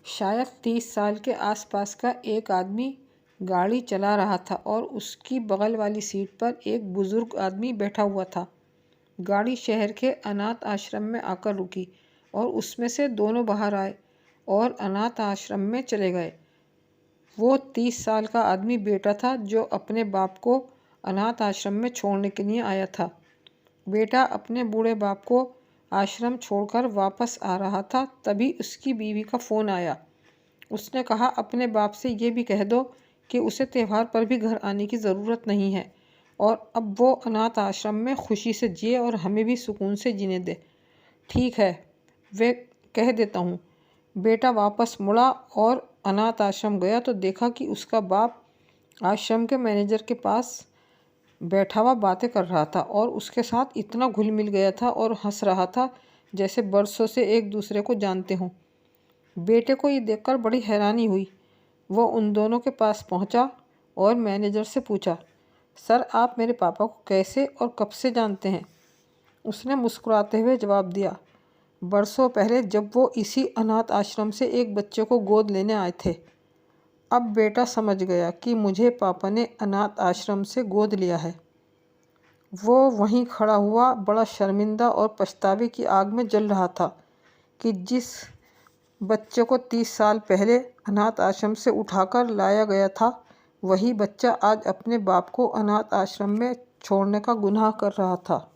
शायद 30 साल के आसपास का एक आदमी गाड़ी चला रहा था और उसकी बगल वाली सीट पर एक बुजुर्ग आदमी बैठा हुआ था। गाड़ी शहर के अनाथ आश्रम में आकर रुकी और उसमें से दोनों बाहर आए और अनाथ आश्रम में चले गए। वो 30 साल का आदमी बेटा था जो अपने बाप को अनाथ आश्रम में छोड़ने के लिए आया था। बेटा अपने बूढ़े बाप को आश्रम छोड़कर वापस आ रहा था, तभी उसकी बीवी का फ़ोन आया। उसने कहा, अपने बाप से ये भी कह दो कि उसे त्यौहार पर भी घर आने की ज़रूरत नहीं है और अब वो अनाथ आश्रम में खुशी से जिए और हमें भी सुकून से जीने दे। ठीक है, वे कह देता हूँ। बेटा वापस मुड़ा और अनाथ आश्रम गया तो देखा कि उसका बाप आश्रम के मैनेजर के पास बैठा हुआ बातें कर रहा था और उसके साथ इतना घुल मिल गया था और हंस रहा था जैसे बरसों से एक दूसरे को जानते हों। बेटे को ये देखकर बड़ी हैरानी हुई। वो उन दोनों के पास पहुंचा और मैनेजर से पूछा, सर आप मेरे पापा को कैसे और कब से जानते हैं? उसने मुस्कुराते हुए जवाब दिया, बरसों पहले जब वो इसी अनाथ आश्रम से एक बच्चे को गोद लेने आए थे। अब बेटा समझ गया कि मुझे पापा ने अनाथ आश्रम से गोद लिया है। वो वहीं खड़ा हुआ बड़ा शर्मिंदा और पछतावे की आग में जल रहा था कि जिस बच्चे को 30 साल पहले अनाथ आश्रम से उठाकर लाया गया था, वही बच्चा आज अपने बाप को अनाथ आश्रम में छोड़ने का गुनाह कर रहा था।